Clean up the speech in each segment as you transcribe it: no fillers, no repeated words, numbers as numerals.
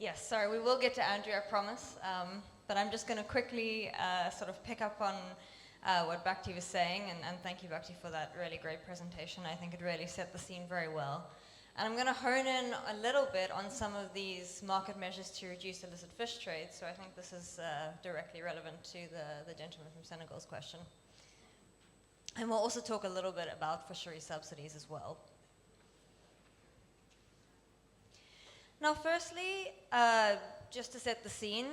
Yes, sorry, we will get to Andrew, I promise. But I'm just going to quickly sort of pick up on what Bhakti was saying, and thank you, Bhakti, for that really great presentation. I think it really set the scene very well. And I'm going to hone in a little bit on some of these market measures to reduce illicit fish trade. So I think this is directly relevant to the gentleman from Senegal's question. And we'll also talk a little bit about fishery subsidies as well. Now, firstly, just to set the scene,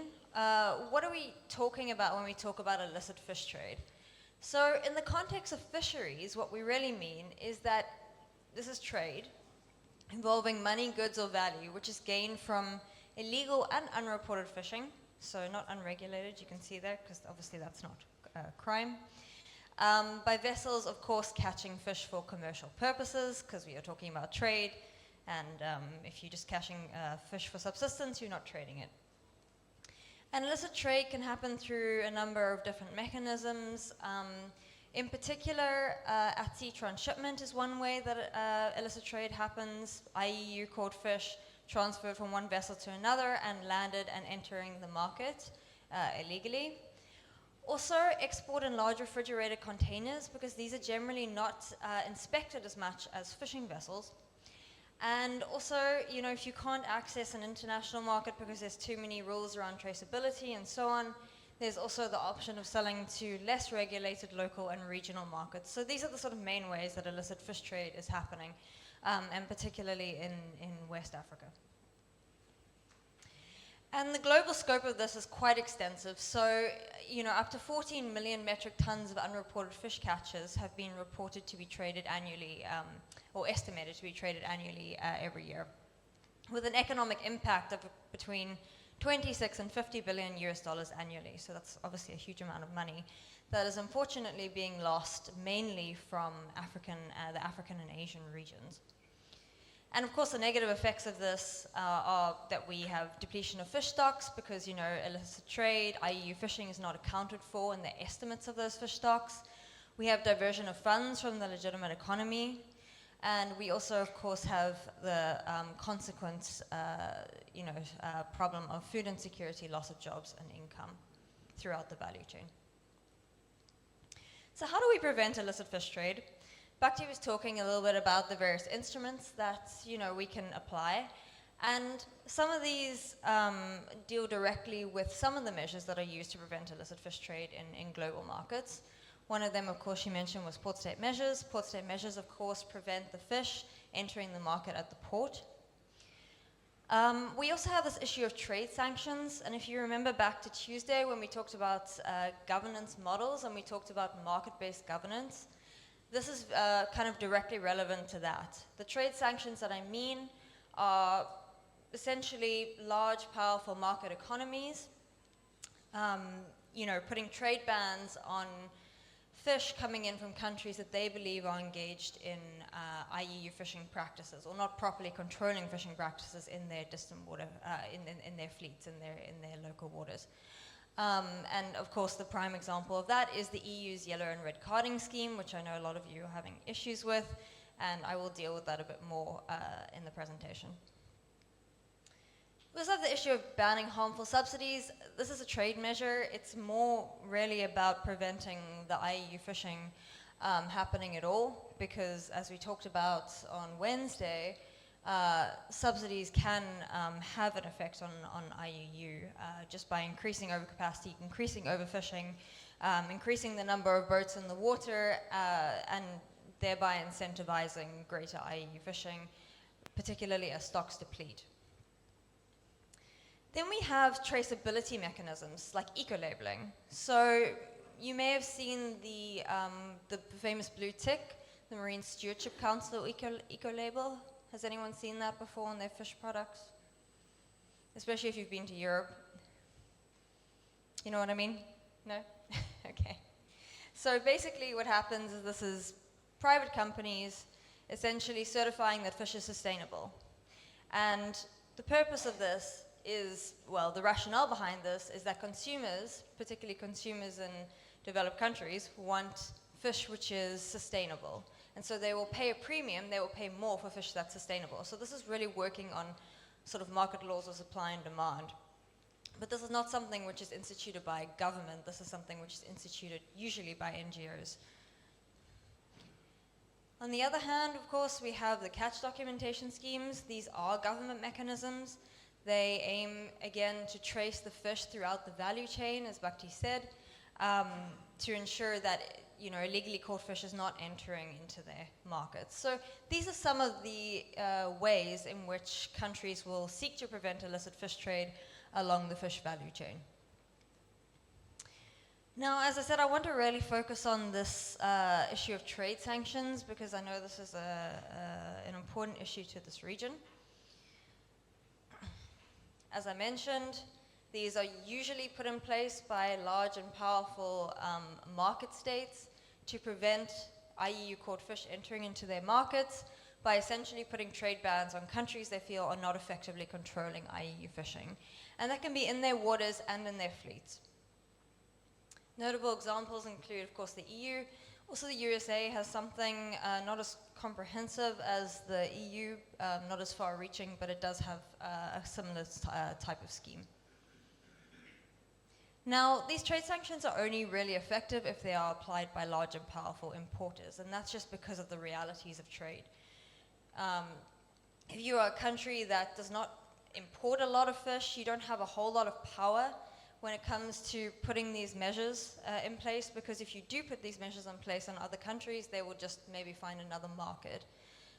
what are we talking about when we talk about illicit fish trade? So in the context of fisheries, what we really mean is that this is trade involving money, goods, or value, which is gained from illegal and unreported fishing, so not unregulated, you can see there, because obviously that's not crime, by vessels, of course, catching fish for commercial purposes, because we are talking about trade, and if you're just catching fish for subsistence, you're not trading it. And illicit trade can happen through a number of different mechanisms. In particular, at-sea transshipment is one way that illicit trade happens, i.e. you caught fish transferred from one vessel to another and landed and entering the market illegally. Also, export in large refrigerated containers, because these are generally not inspected as much as fishing vessels. And also, you know, if you can't access an international market because there's too many rules around traceability and so on, there's also the option of selling to less regulated local and regional markets. So these are the sort of main ways that illicit fish trade is happening, and particularly in West Africa. And the global scope of this is quite extensive. So, you know, up to 14 million metric tons of unreported fish catches have been reported to be traded annually, or estimated to be traded annually every year, with an economic impact of between 26 and 50 billion US dollars annually. So that's obviously a huge amount of money that is unfortunately being lost mainly from the African and Asian regions. And of course, the negative effects of this are that we have depletion of fish stocks because, you know, illicit trade, i.e. fishing, is not accounted for in the estimates of those fish stocks. We have diversion of funds from the legitimate economy. And we also, of course, have the consequent, problem of food insecurity, loss of jobs and income throughout the value chain. So how do we prevent illicit fish trade? Bhakti was talking a little bit about the various instruments that, you know, we can apply. And some of these deal directly with some of the measures that are used to prevent illicit fish trade in global markets. One of them, of course, she mentioned was port state measures. Port state measures, of course, prevent the fish entering the market at the port. We also have this issue of trade sanctions. And if you remember back to Tuesday when we talked about governance models and we talked about market-based governance, this is kind of directly relevant to that. The trade sanctions that I mean are essentially large, powerful market economies, putting trade bans on fish coming in from countries that they believe are engaged in IUU fishing practices or not properly controlling fishing practices in their distant water, in their fleets, in their local waters. And of course, the prime example of that is the EU's yellow and red carding scheme, which I know a lot of you are having issues with, and I will deal with that a bit more in the presentation. We also have the issue of banning harmful subsidies. This is a trade measure. It's more really about preventing the IUU fishing happening at all, because as we talked about on Wednesday, subsidies can have an effect on IUU just by increasing overcapacity, increasing overfishing, increasing the number of boats in the water, and thereby incentivizing greater IUU fishing, particularly as stocks deplete. Then we have traceability mechanisms like eco-labeling. So you may have seen the famous blue tick, the Marine Stewardship Council eco-label. Has anyone seen that before on their fish products? Especially if you've been to Europe. You know what I mean? No? Okay. So basically what happens is this is private companies essentially certifying that fish is sustainable. And the purpose of this is, well, the rationale behind this is that consumers, particularly consumers in developed countries, want fish which is sustainable. And so they will pay a premium, they will pay more for fish that's sustainable. So this is really working on sort of market laws of supply and demand. But this is not something which is instituted by government. This is something which is instituted usually by NGOs. On the other hand, of course, we have the catch documentation schemes. These are government mechanisms. They aim, again, to trace the fish throughout the value chain, as Bhakti said, to ensure that illegally caught fish is not entering into their markets. So these are some of the ways in which countries will seek to prevent illicit fish trade along the fish value chain. Now, as I said, I want to really focus on this issue of trade sanctions because I know this is an important issue to this region. As I mentioned, these are usually put in place by large and powerful market states to prevent IUU caught fish entering into their markets by essentially putting trade bans on countries they feel are not effectively controlling IUU fishing. And that can be in their waters and in their fleets. Notable examples include, of course, the EU. Also, the USA has something not as comprehensive as the EU, not as far-reaching, but it does have a similar type of scheme. Now, these trade sanctions are only really effective if they are applied by large and powerful importers, and that's just because of the realities of trade. If you are a country that does not import a lot of fish, you don't have a whole lot of power when it comes to putting these measures in place, because if you do put these measures in place on other countries, they will just maybe find another market.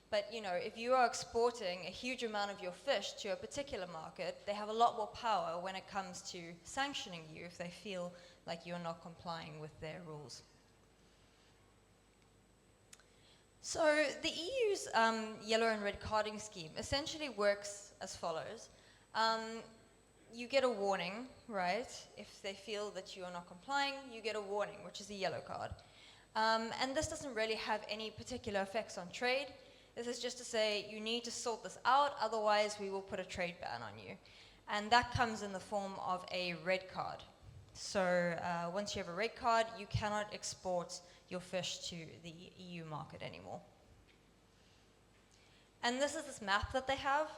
But if you are exporting a huge amount of your fish to a particular market, they have a lot more power when it comes to sanctioning you if they feel like you're not complying with their rules. So the EU's yellow and red carding scheme essentially works as follows. You get a warning, right? If they feel that you are not complying, you get a warning, which is a yellow card. And this doesn't really have any particular effects on trade. This is just to say, you need to sort this out, otherwise we will put a trade ban on you. And that comes in the form of a red card. So once you have a red card, you cannot export your fish to the EU market anymore. And this is this map that they have.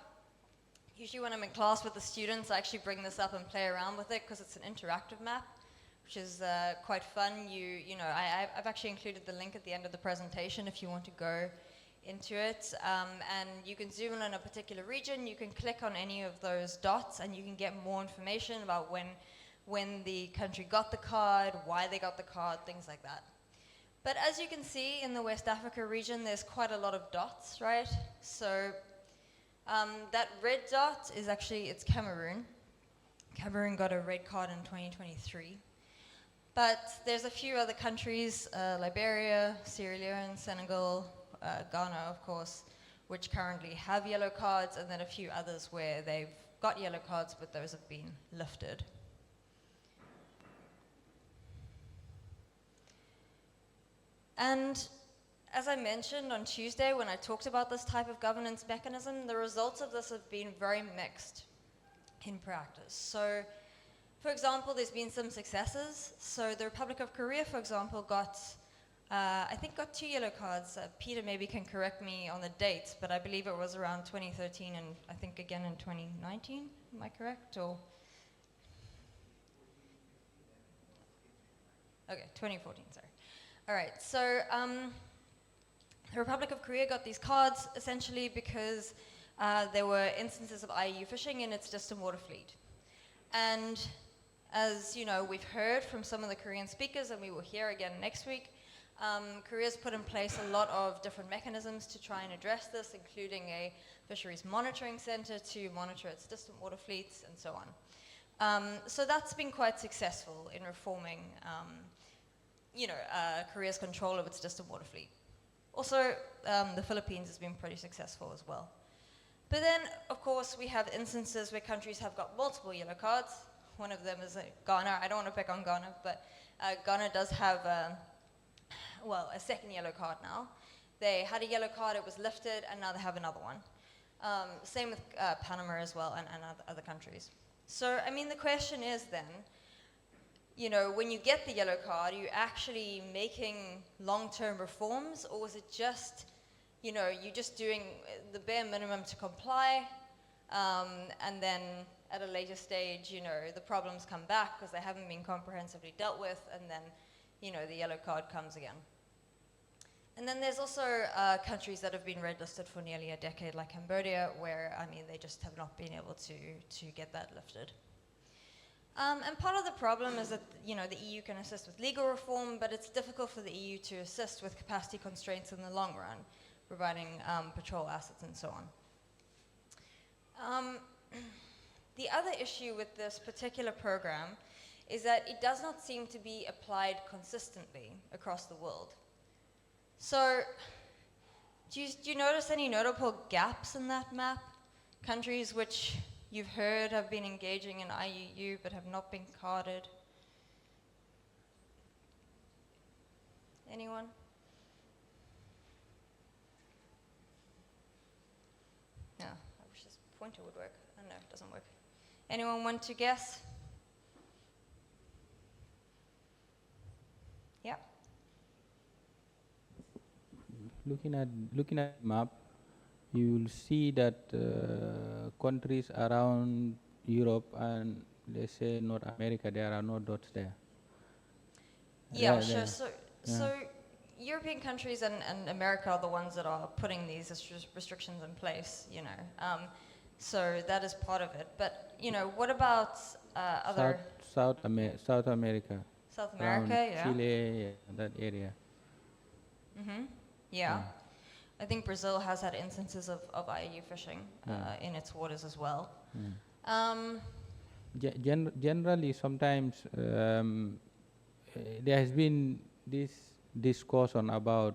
Usually when I'm in class with the students, I actually bring this up and play around with it because it's an interactive map, which is quite fun. I've actually included the link at the end of the presentation if you want to go into it. And you can zoom in on a particular region, you can click on any of those dots and you can get more information about when the country got the card, why they got the card, things like that. But as you can see in the West Africa region, there's quite a lot of dots, right? So that red dot is actually, it's Cameroon. Cameroon got a red card in 2023. But there's a few other countries, Liberia, Sierra Leone, Senegal, Ghana, of course, which currently have yellow cards, and then a few others where they've got yellow cards, but those have been lifted. And as I mentioned on Tuesday when I talked about this type of governance mechanism, the results of this have been very mixed in practice. So, for example, there's been some successes. So the Republic of Korea, for example, I think got 2 yellow cards. Peter maybe can correct me on the dates, but I believe it was around 2013 and I think again in 2019. Am I correct? Or okay, 2014, sorry. All right, so the Republic of Korea got these cards essentially because there were instances of IUU fishing in its distant water fleet. And as we've heard from some of the Korean speakers, and we will hear again next week, Korea's put in place a lot of different mechanisms to try and address this, including a fisheries monitoring center to monitor its distant water fleets and so on. So that's been quite successful in reforming Korea's control of its distant water fleet. Also, the Philippines has been pretty successful as well. But then, of course, we have instances where countries have got multiple yellow cards. One of them is Ghana. I don't want to pick on Ghana, but Ghana does have, a second yellow card now. They had a yellow card, it was lifted, and now they have another one. Same with Panama as well, and other countries. So, I mean, the question is then, when you get the yellow card, are you actually making long-term reforms, or is it just, you're just doing the bare minimum to comply, And then at a later stage, you know, the problems come back because they haven't been comprehensively dealt with, and then, you know, the yellow card comes again. And then there's also countries that have been red listed for nearly a decade, like Cambodia, where, I mean, they just have not been able to get that lifted. And part of the problem is that, you know, the EU can assist with legal reform, but it's difficult for the EU to assist with capacity constraints in the long run, providing patrol assets and so on. The other issue with this particular program is that it does not seem to be applied consistently across the world. So, do you notice any notable gaps in that map? Countries which you've heard have been engaging in IUU but have not been carded? Anyone? No, I wish this pointer would work. Oh no, it doesn't work. Anyone want to guess? Yeah. Looking at the map, you will see that countries around Europe and, let's say, North America, there are no dots there. Yeah, sure. So European countries and America are the ones that are putting these restrictions in place, you know. So that is part of it. But, you know, what about other... South America. South America, yeah. Chile, yeah, that area. Mm-hmm. Yeah. I think Brazil has had instances of IUU fishing in its waters as well. Generally, sometimes there has been this discussion about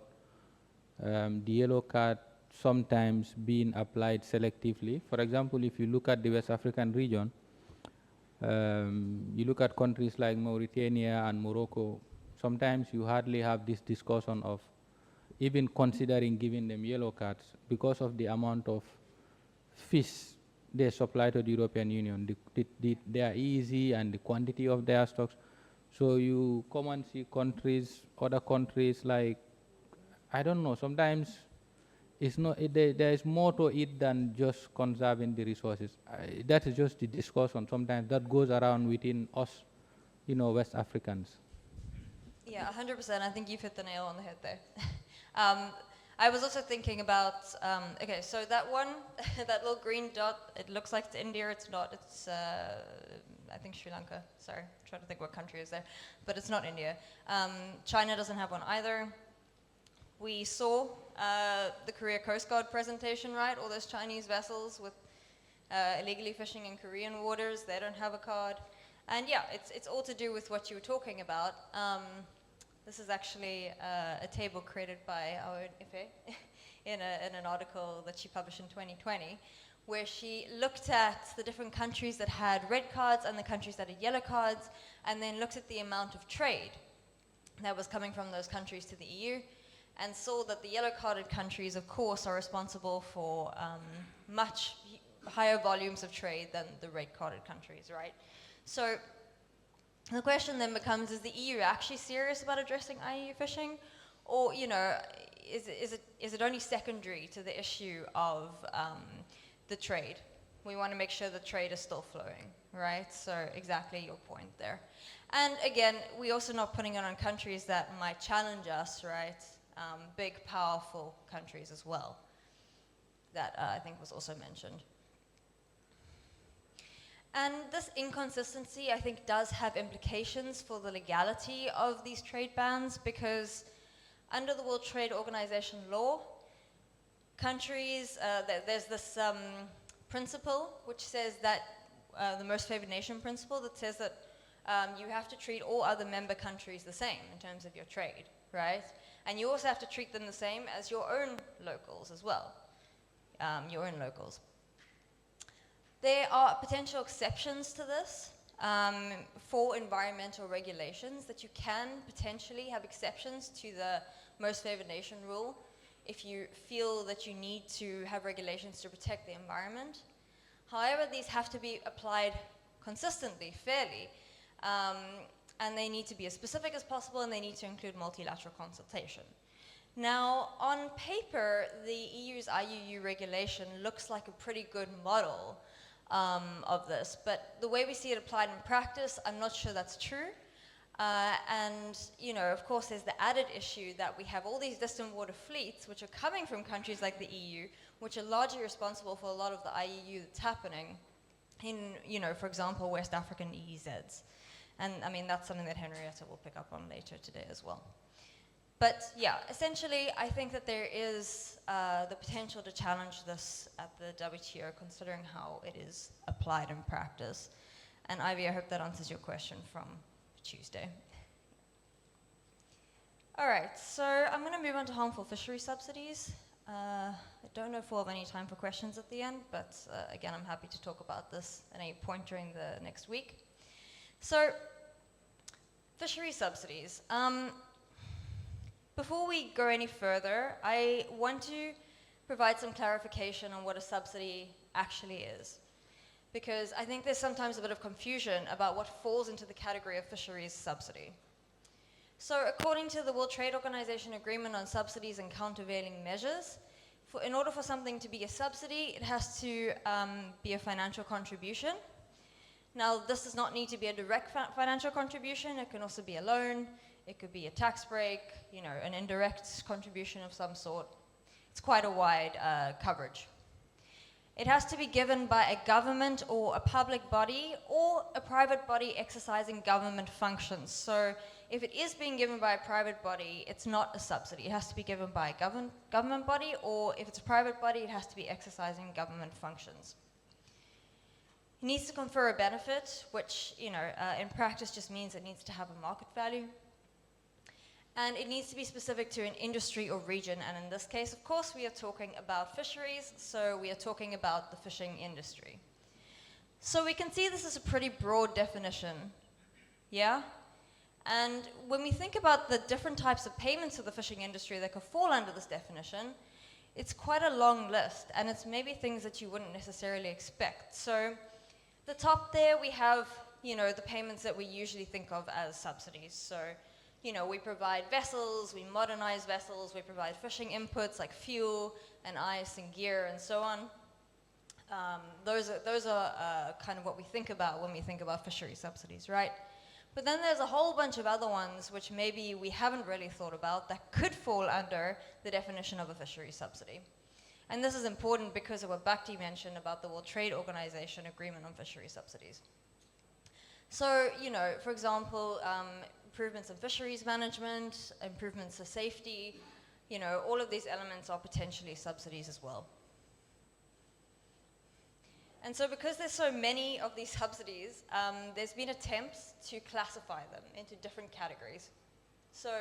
the yellow card sometimes being applied selectively. For example, if you look at the West African region, you look at countries like Mauritania and Morocco, sometimes you hardly have this discussion of even considering giving them yellow cards because of the amount of fish they supply to the European Union. They are easy, and the quantity of their stocks. So you come and see other countries like, I don't know, sometimes it's not, there is more to it than just conserving the resources. That is just the discussion sometimes that goes around within us, you know, West Africans. Yeah, 100%. I think you've hit the nail on the head there. I was also thinking about, okay, so that one, that little green dot, it looks like it's India, it's not, it's, I think Sri Lanka, sorry, I'm trying to think what country is there, but it's not India. China doesn't have one either. We saw the Korea Coast Guard presentation, right? All those Chinese vessels with illegally fishing in Korean waters, they don't have a card. And yeah, it's all to do with what you were talking about. This is actually a table created by our own Ife in an article that she published in 2020, where she looked at the different countries that had red cards and the countries that had yellow cards, and then looked at the amount of trade that was coming from those countries to the EU, and saw that the yellow-carded countries, of course, are responsible for much higher volumes of trade than the red-carded countries, right? So the question then becomes, is the EU actually serious about addressing IUU fishing? Or, you know, is it only secondary to the issue of the trade? We want to make sure the trade is still flowing, right? So exactly your point there. And again, we're also not putting it on countries that might challenge us, right? Big, powerful countries as well. That I think was also mentioned. And this inconsistency, I think, does have implications for the legality of these trade bans, because under the World Trade Organization law, countries, there's this principle which says that, the most favored nation principle, that says that you have to treat all other member countries the same in terms of your trade, right? And you also have to treat them the same as your own locals as well, your own locals. There are potential exceptions to this for environmental regulations, that you can potentially have exceptions to the most favored nation rule if you feel that you need to have regulations to protect the environment. However, these have to be applied consistently, fairly, and they need to be as specific as possible, and they need to include multilateral consultation. Now, on paper, the EU's IUU regulation looks like a pretty good model of this, but the way we see it applied in practice, I'm not sure that's true. And, you know, of course, there's the added issue that we have all these distant water fleets, which are coming from countries like the EU, which are largely responsible for a lot of the IUU that's happening in, you know, for example, West African EEZs. And, I mean, that's something that Henrietta will pick up on later today as well. But, yeah, essentially, I think that there is the potential to challenge this at the WTO, considering how it is applied in practice. And, Ivy, I hope that answers your question from Tuesday. All right, so I'm going to move on to harmful fishery subsidies. I don't know if we'll have any time for questions at the end, but again, I'm happy to talk about this at any point during the next week. So, fishery subsidies. Before we go any further, I want to provide some clarification on what a subsidy actually is, because I think there's sometimes a bit of confusion about what falls into the category of fisheries subsidy. So according to the World Trade Organization Agreement on Subsidies and Countervailing Measures, in order for something to be a subsidy, it has to be a financial contribution. Now, this does not need to be a direct financial contribution. It can also be a loan. It could be a tax break, you know, an indirect contribution of some sort. It's quite a wide coverage. It has to be given by a government or a public body or a private body exercising government functions. So if it is being given by a private body, it's not a subsidy. It has to be given by a government body, or if it's a private body, it has to be exercising government functions. It needs to confer a benefit, which, you know, in practice just means it needs to have a market value. And it needs to be specific to an industry or region, and in this case, of course, we are talking about fisheries, so we are talking about the fishing industry. So we can see this is a pretty broad definition, yeah? And when we think about the different types of payments to the fishing industry that could fall under this definition, it's quite a long list, and it's maybe things that you wouldn't necessarily expect. So the top there, we have, you know, the payments that we usually think of as subsidies. So, you know, we provide vessels, we modernize vessels, we provide fishing inputs like fuel and ice and gear and so on. Those are kind of what we think about when we think about fishery subsidies, right? But then there's a whole bunch of other ones which maybe we haven't really thought about that could fall under the definition of a fishery subsidy. And this is important because of what Bhakti mentioned about the World Trade Organization Agreement on Fishery Subsidies. So, you know, for example, improvements in fisheries management, improvements to safety, you know, all of these elements are potentially subsidies as well. And so because there's so many of these subsidies, there's been attempts to classify them into different categories. So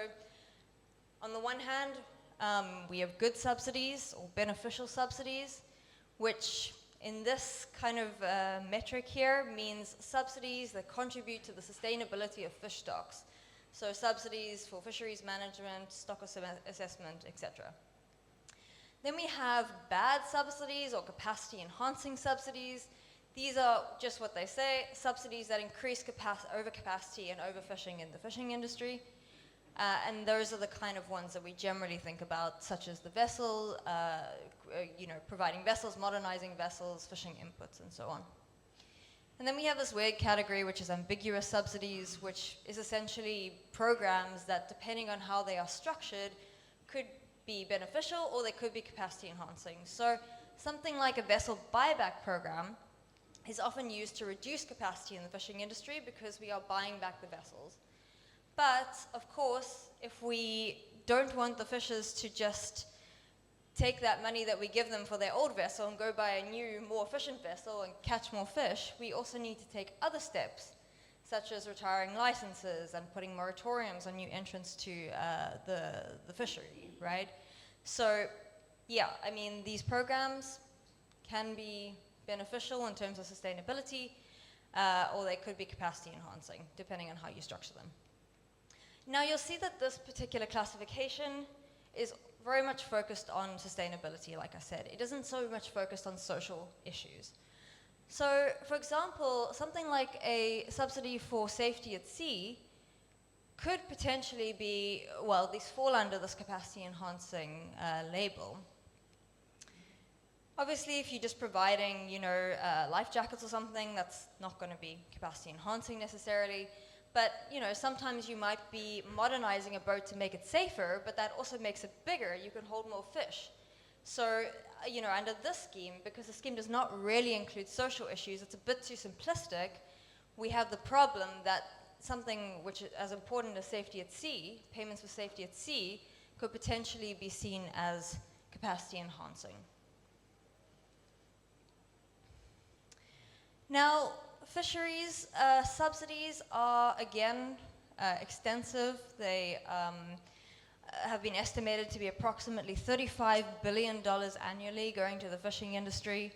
on the one hand, we have good subsidies or beneficial subsidies, which in this kind of metric here means subsidies that contribute to the sustainability of fish stocks. So subsidies for fisheries management, stock assessment, etc. Then we have bad subsidies or capacity enhancing subsidies. These are just what they say, subsidies that increase overcapacity and overfishing in the fishing industry. And those are the kind of ones that we generally think about, such as the vessel, you know, providing vessels, modernizing vessels, fishing inputs, and so on. And then we have this weird category, which is ambiguous subsidies, which is essentially programs that, depending on how they are structured, could be beneficial or they could be capacity enhancing. So something like a vessel buyback program is often used to reduce capacity in the fishing industry because we are buying back the vessels. But, of course, if we don't want the fishers to just take that money that we give them for their old vessel and go buy a new, more efficient vessel and catch more fish, we also need to take other steps, such as retiring licenses and putting moratoriums on new entrants to the fishery, right? So, yeah, I mean, these programs can be beneficial in terms of sustainability, or they could be capacity enhancing, depending on how you structure them. Now, you'll see that this particular classification is very much focused on sustainability, like I said. It isn't so much focused on social issues. So, for example, something like a subsidy for safety at sea could potentially be, well, these fall under this capacity enhancing label. Obviously, if you're just providing, life jackets or something, that's not going to be capacity enhancing necessarily. But, sometimes you might be modernizing a boat to make it safer, but that also makes it bigger. You can hold more fish. So, under this scheme, because the scheme does not really include social issues, it's a bit too simplistic. We have the problem that something which is as important as safety at sea, payments for safety at sea, could potentially be seen as capacity enhancing. Now, fisheries subsidies are, again, extensive. They have been estimated to be approximately $35 billion annually going to the fishing industry.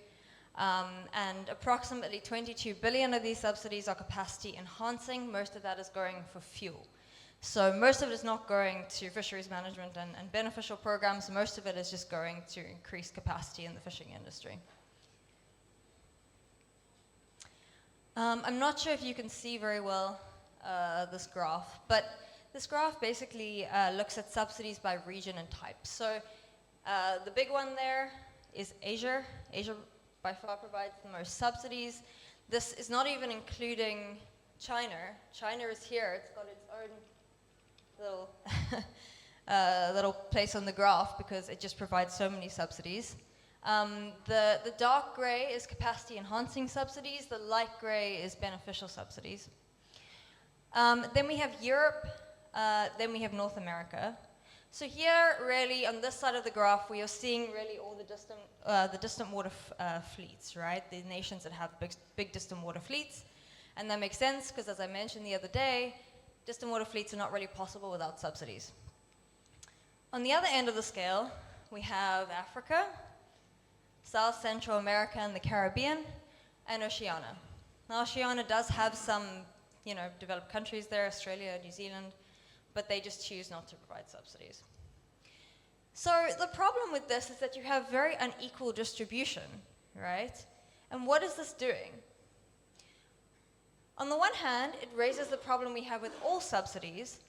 And approximately 22 billion of these subsidies are capacity enhancing. Most of that is going for fuel. So most of it is not going to fisheries management and beneficial programs. Most of it is just going to increase capacity in the fishing industry. I'm not sure if you can see very well this graph, but this graph basically looks at subsidies by region and type. So the big one there is Asia. Asia by far provides the most subsidies. This is not even including China. China is here. It's got its own little, little place on the graph because it just provides so many subsidies. The dark gray is capacity enhancing subsidies. The light gray is beneficial subsidies. Then we have Europe. Then we have North America. So here, really, on this side of the graph, we are seeing really all the distant water fleets, right? The nations that have big distant water fleets. And that makes sense because, as I mentioned the other day, distant water fleets are not really possible without subsidies. On the other end of the scale, we have Africa, South Central America and the Caribbean, and Oceania. Now, Oceania does have some, developed countries there, Australia, New Zealand, but they just choose not to provide subsidies. So the problem with this is that you have very unequal distribution, right? And what is this doing? On the one hand, it raises the problem we have with all subsidies,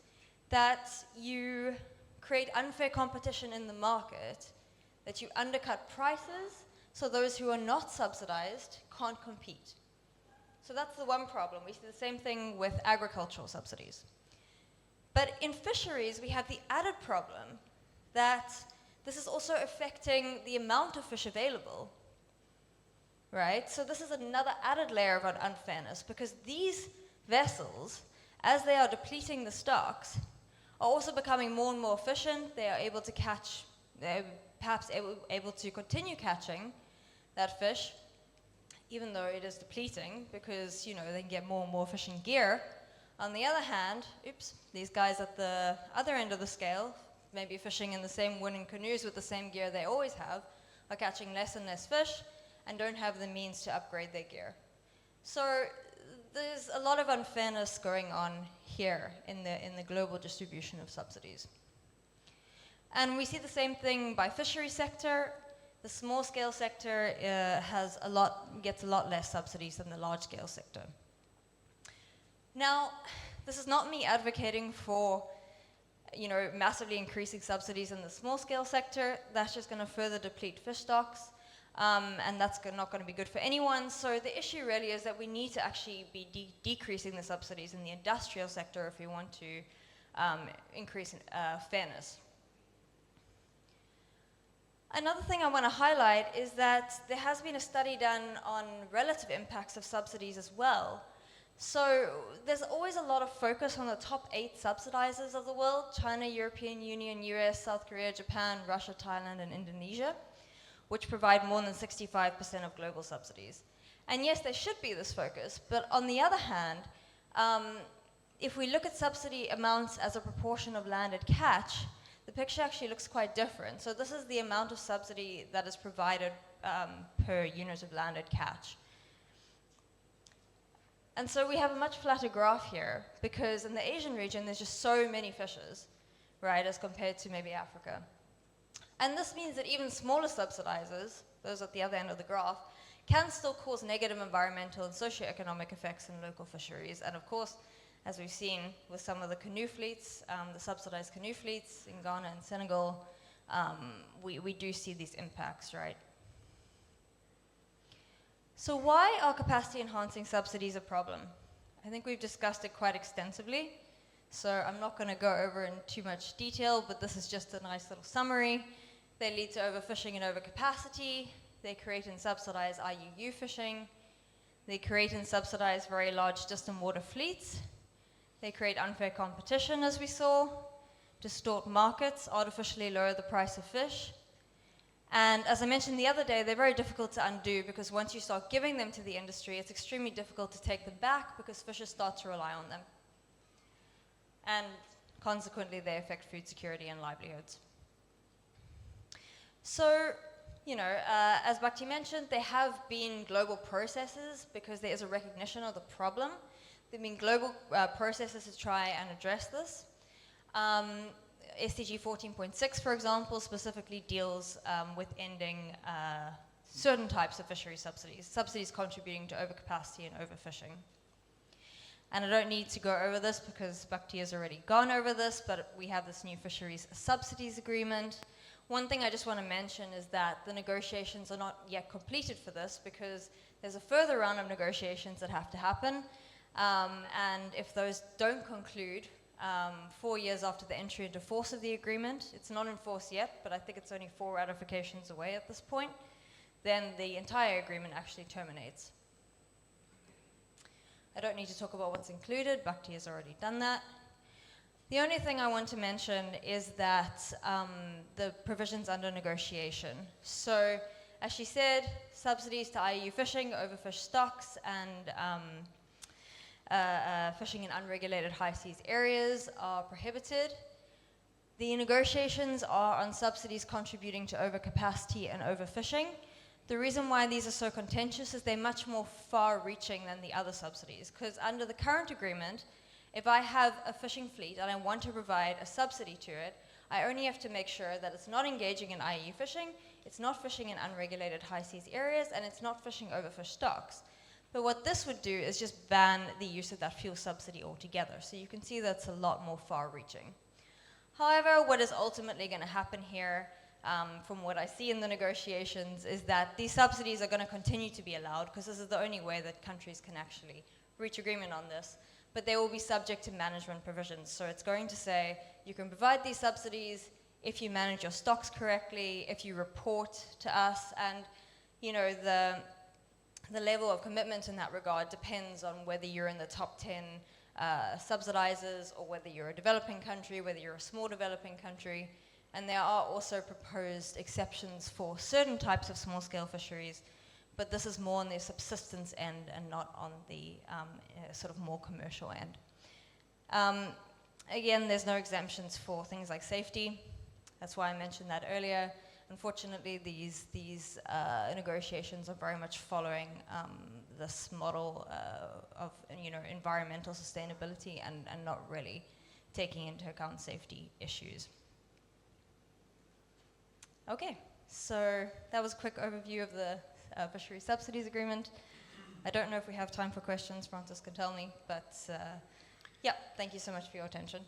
that you create unfair competition in the market, that you undercut prices, so those who are not subsidized can't compete. So that's the one problem. We see the same thing with agricultural subsidies. But in fisheries, we have the added problem that this is also affecting the amount of fish available, right? So this is another added layer of unfairness because these vessels, as they are depleting the stocks, are also becoming more and more efficient. They are able to catch, they're perhaps able to continue catching that fish, even though it is depleting because, they can get more and more efficient gear. On the other hand, these guys at the other end of the scale, maybe fishing in the same wooden canoes with the same gear they always have, are catching less and less fish and don't have the means to upgrade their gear. So there's a lot of unfairness going on here in the global distribution of subsidies. And we see the same thing by fishery sector. The small scale sector gets a lot less subsidies than the large scale sector. Now, this is not me advocating for, massively increasing subsidies in the small scale sector. That's just going to further deplete fish stocks, and that's not going to be good for anyone. So the issue really is that we need to actually be decreasing the subsidies in the industrial sector if we want to increase fairness. Another thing I want to highlight is that there has been a study done on relative impacts of subsidies as well. So there's always a lot of focus on the top 8 subsidizers of the world: China, European Union, US, South Korea, Japan, Russia, Thailand, and Indonesia, which provide more than 65% of global subsidies. And yes, there should be this focus, but on the other hand, if we look at subsidy amounts as a proportion of landed catch, the picture actually looks quite different. So this is the amount of subsidy that is provided per unit of landed catch. And so we have a much flatter graph here because in the Asian region, there's just so many fishes, right, as compared to maybe Africa. And this means that even smaller subsidizers, those at the other end of the graph, can still cause negative environmental and socioeconomic effects in local fisheries. And of course, as we've seen with some of the canoe fleets, the subsidized canoe fleets in Ghana and Senegal, we do see these impacts, right? So why are capacity enhancing subsidies a problem? I think we've discussed it quite extensively, so I'm not going to go over in too much detail, but this is just a nice little summary. They lead to overfishing and overcapacity. They create and subsidize IUU fishing. They create and subsidize very large distant water fleets. They create unfair competition, as we saw, distort markets, artificially lower the price of fish. And as I mentioned the other day, they're very difficult to undo because once you start giving them to the industry, it's extremely difficult to take them back because fishers start to rely on them. And consequently, they affect food security and livelihoods. So, as Bhakti mentioned, there have been global processes because there is a recognition of the problem. There have been global processes to try and address this. SDG 14.6, for example, specifically deals with ending certain types of fishery subsidies contributing to overcapacity and overfishing. And I don't need to go over this because Bhakti has already gone over this, but we have this new fisheries subsidies agreement. One thing I just want to mention is that the negotiations are not yet completed for this because there's a further round of negotiations that have to happen. And if those don't conclude, 4 years after the entry into force of the agreement, it's not in force yet, but I think it's only 4 ratifications away at this point, then the entire agreement actually terminates. I don't need to talk about what's included, Bhakti has already done that. The only thing I want to mention is that the provisions under negotiation. So, as she said, subsidies to IUU fishing, overfished stocks, and fishing in unregulated high seas areas are prohibited. The negotiations are on subsidies contributing to overcapacity and overfishing. The reason why these are so contentious is they're much more far-reaching than the other subsidies, because under the current agreement, if I have a fishing fleet and I want to provide a subsidy to it, I only have to make sure that it's not engaging in IUU fishing, it's not fishing in unregulated high seas areas, and it's not fishing overfished stocks. But what this would do is just ban the use of that fuel subsidy altogether. So you can see that's a lot more far-reaching. However, what is ultimately going to happen here, from what I see in the negotiations, is that these subsidies are going to continue to be allowed because this is the only way that countries can actually reach agreement on this. But they will be subject to management provisions. So it's going to say you can provide these subsidies if you manage your stocks correctly, if you report to us, and the level of commitment in that regard depends on whether you're in the top 10 subsidizers or whether you're a developing country, whether you're a small developing country. And there are also proposed exceptions for certain types of small-scale fisheries, but this is more on the subsistence end and not on the sort of more commercial end. Again, there's no exemptions for things like safety. That's why I mentioned that earlier. Unfortunately, these negotiations are very much following this model of environmental sustainability and not really taking into account safety issues. Okay, so that was a quick overview of the Fisheries Subsidies Agreement. I don't know if we have time for questions, Francis can tell me, but yeah, thank you so much for your attention.